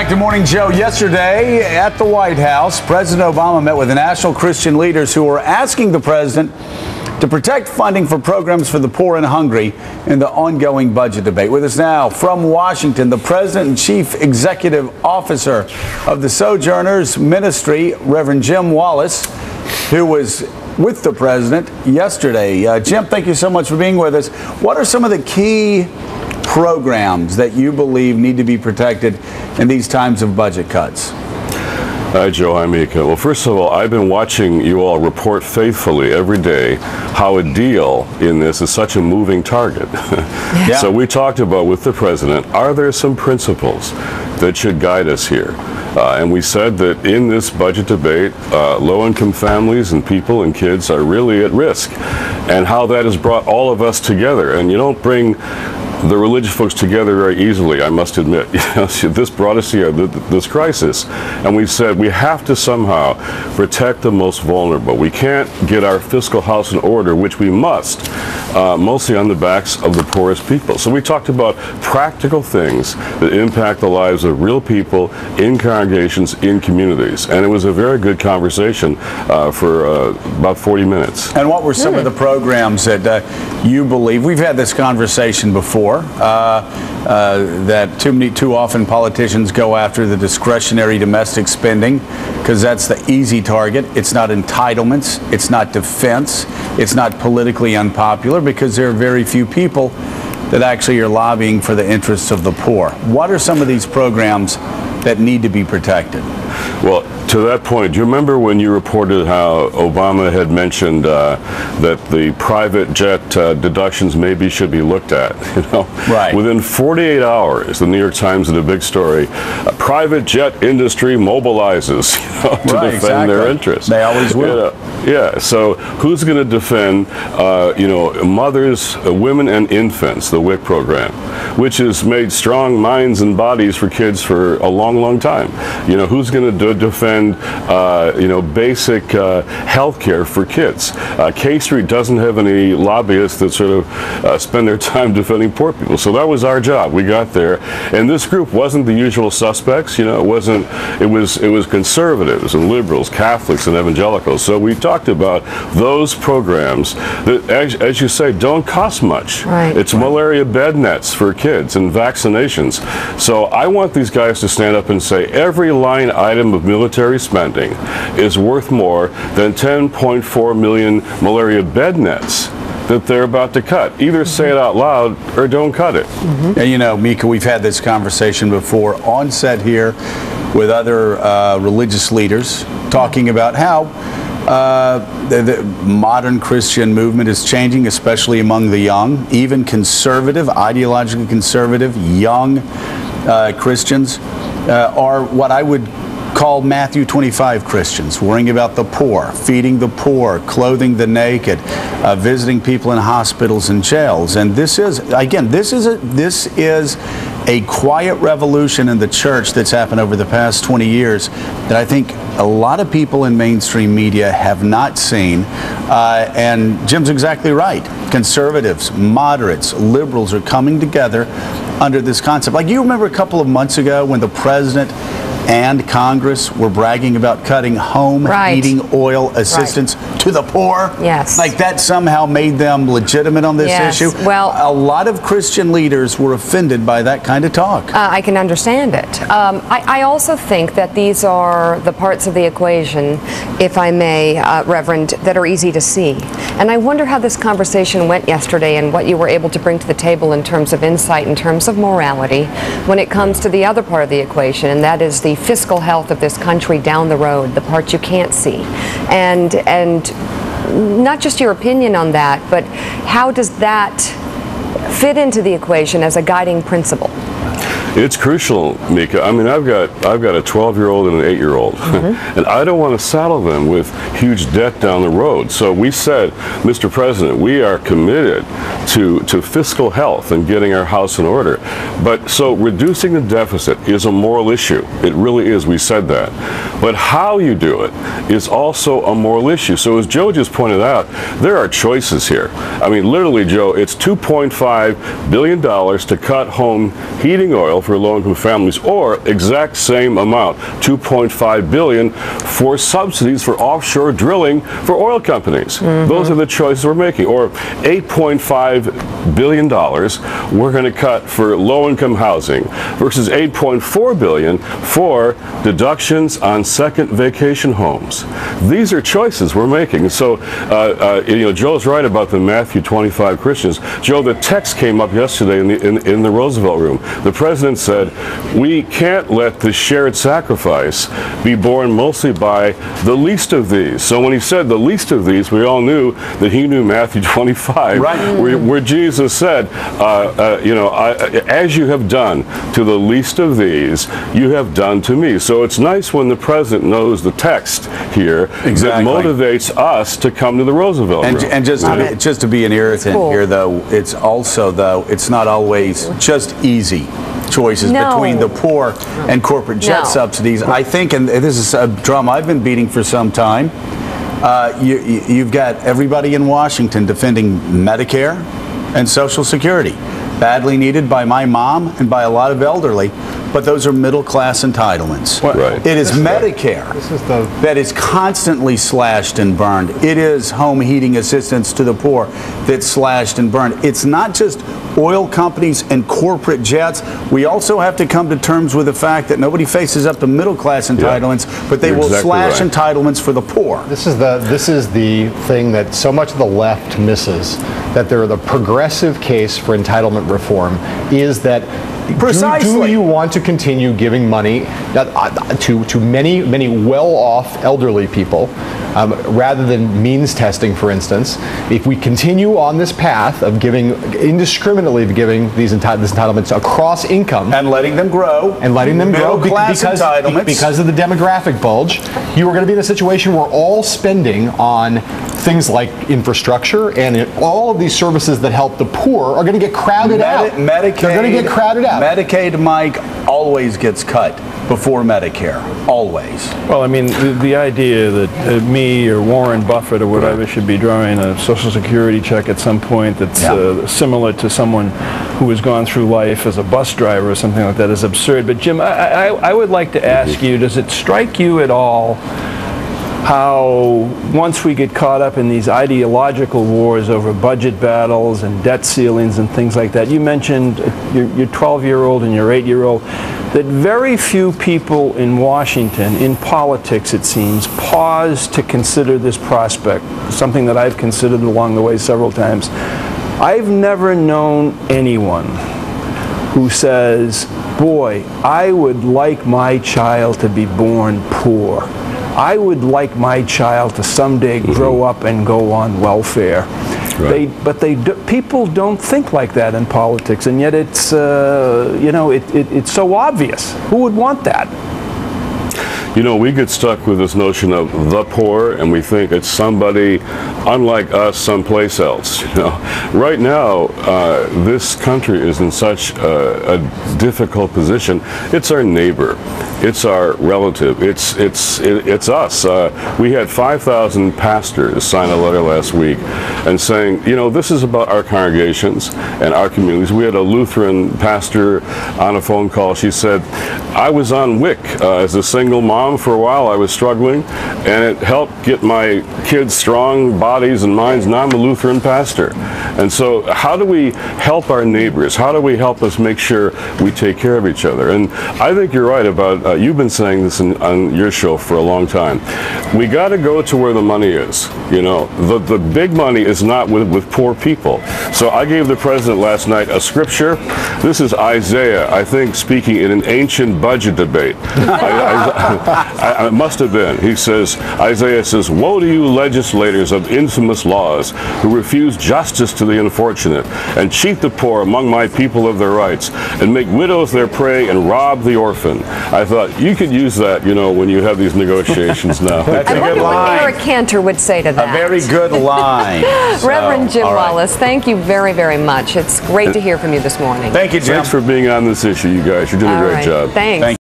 back to Morning Joe. Yesterday at the White House, President Obama met with the national Christian leaders who were asking the president to protect funding for programs for the poor and hungry in the ongoing budget debate. With us now from Washington, the President and Chief Executive Officer of the Sojourners Ministry, Reverend Jim Wallis, who was with the President yesterday. Jim, thank you so much for being with us. What are some of the key programs that you believe need to be protected in these times of budget cuts? Hi, Joe. Hi, Mika. Well, first of all, I've been watching you all report faithfully every day how a deal in this is such a moving target. Yeah. So we talked about with the President, are there some principles that should guide us here? And we said that in this budget debate, low-income families and people and kids are really at risk, and how that has brought all of us together. And you don't bring the religious folks together very easily, I must admit. This brought us here, this crisis. And we said we have to somehow protect the most vulnerable. We can't get our fiscal house in order, which we must, mostly on the backs of the poorest people. So we talked about practical things that impact the lives of real people in congregations, in communities. And it was a very good conversation for about 40 minutes. And what were some of the programs that you believe, we've had this conversation before, that too often politicians go after the discretionary domestic spending because that's the easy target. It's not entitlements, it's not defense, it's not politically unpopular, because there are very few people that actually are lobbying for the interests of the poor. What are some of these programs that need to be protected? Well, to that point, do you remember when you reported how Obama had mentioned that the private jet deductions maybe should be looked at? Right. Within 48 hours, the New York Times did a big story. Private jet industry mobilizes to defend their interests. They always will. Yeah. So who's going to defend, mothers, women, and infants? The WIC program, which has made strong minds and bodies for kids for a long, long time. Who's going to defend, basic health care for kids? K Street doesn't have any lobbyists that sort of spend their time defending poor people. So that was our job. We got there, and this group wasn't the usual suspects. It was conservatives and liberals, Catholics and evangelicals. So we talked about those programs that, as you say, don't cost much. Right. It's malaria bed nets for kids and vaccinations. So I want these guys to stand up and say every line item of military spending is worth more than 10.4 million malaria bed nets that they're about to cut. Either say it out loud or don't cut it. And Mika, we've had this conversation before on set here with other religious leaders talking about how the modern Christian movement is changing, especially among the young, even conservative, ideologically conservative, young Christians are what I would call Matthew 25 Christians, worrying about the poor, feeding the poor, clothing the naked, visiting people in hospitals and jails. And this is a quiet revolution in the church that's happened over the past 20 years that I think a lot of people in mainstream media have not seen. And Jim's exactly right. Conservatives, moderates, liberals are coming together under this concept. Like, you remember a couple of months ago when the President and Congress were bragging about cutting home heating oil assistance to the poor? Yes. Like that somehow made them legitimate on this issue? Well, a lot of Christian leaders were offended by that kind of talk. I can understand it. I also think that these are the parts of the equation, if I may, Reverend, that are easy to see. And I wonder how this conversation went yesterday and what you were able to bring to the table in terms of insight, in terms of morality, when it comes to the other part of the equation, and that is the fiscal health of this country down the road, the part you can't see. And not just your opinion on that, but how does that fit into the equation as a guiding principle? It's crucial, Mika. I mean, I've got a 12-year-old and an 8-year-old, and I don't want to saddle them with huge debt down the road. So we said, Mr. President, we are committed to fiscal health and getting our house in order. But so reducing the deficit is a moral issue. It really is. We said that. But how you do it is also a moral issue. So as Joe just pointed out, there are choices here. I mean, literally, Joe, it's $2.5 billion to cut home heating oil for low-income families, or exact same amount, $2.5 billion, for subsidies for offshore drilling for oil companies. Those are the choices we're making. Or $8.5 billion we're going to cut for low-income housing versus $8.4 billion for deductions on second vacation homes. These are choices we're making. So, Joe's right about the Matthew 25 Christians. Joe, the text came up yesterday in the Roosevelt room. The president said, we can't let the shared sacrifice be borne mostly by the least of these. So when he said the least of these, we all knew that he knew Matthew 25, right, where Jesus said, as you have done to the least of these, you have done to me. So it's nice when the president knows the text here that motivates us to come to the Roosevelt room. And just to be an irritant here, though, it's also, it's not always just easy choices between the poor and corporate jet subsidies. I think, and this is a drum I've been beating for some time, you've got everybody in Washington defending Medicare and Social Security, badly needed by my mom and by a lot of elderly, but those are middle-class entitlements. It is Medicare that is constantly slashed and burned. It is home heating assistance to the poor that's slashed and burned. It's not just oil companies and corporate jets. We also have to come to terms with the fact that nobody faces up to middle-class entitlements, but they will slash entitlements for the poor. This is the thing that so much of the left misses, that the progressive case for entitlement reform is that do you want to continue giving money to many well-off elderly people rather than means testing, for instance? If we continue on this path of indiscriminately giving these entitlements across income and letting them grow, because of the demographic bulge, you are going to be in a situation where all spending on things like infrastructure and all of these services that help the poor are going to get crowded out. They're going to get crowded out. Medicaid, Mike, always gets cut before Medicare. Always. Well, I mean, the idea that me or Warren Buffett or whatever should be drawing a Social Security check at some point that's similar to someone who has gone through life as a bus driver or something like that is absurd. But Jim, I would like to ask you, does it strike you at all how once we get caught up in these ideological wars over budget battles and debt ceilings and things like that, you mentioned your 12-year-old and your 8-year-old, that very few people in Washington, in politics it seems, pause to consider this prospect, something that I've considered along the way several times. I've never known anyone who says, boy, I would like my child to be born poor. I would like my child to someday grow up and go on welfare. People don't think like that in politics, and yet it's it's so obvious. Who would want that? We get stuck with this notion of the poor, and we think it's somebody unlike us someplace else. Right now, this country is in such a difficult position. It's our neighbor. It's our relative. It's us. We had 5,000 pastors sign a letter last week and saying, this is about our congregations and our communities. We had a Lutheran pastor on a phone call. She said, I was on WIC as a single mom for a while. I was struggling, and it helped get my kids strong bodies and minds. Now I'm a Lutheran pastor. And so how do we help our neighbors? How do we help us make sure we take care of each other? And I think you're right about, you've been saying this on your show for a long time. We got to go to where the money is. The big money is not with poor people. So I gave the president last night a scripture. This is Isaiah, I think, speaking in an ancient budget debate. I must have been. He says, Isaiah says, woe to you legislators of infamous laws who refuse justice to the unfortunate and cheat the poor among my people of their rights and make widows their prey and rob the orphan. I thought you could use that, when you have these negotiations now. That's a good line. What Eric Cantor would say to that. A very good line. Reverend Jim Wallis, thank you very, very much. It's great to hear from you this morning. Thank you, Jim. Thanks for being on this issue, you guys. You're doing a great job. Thanks.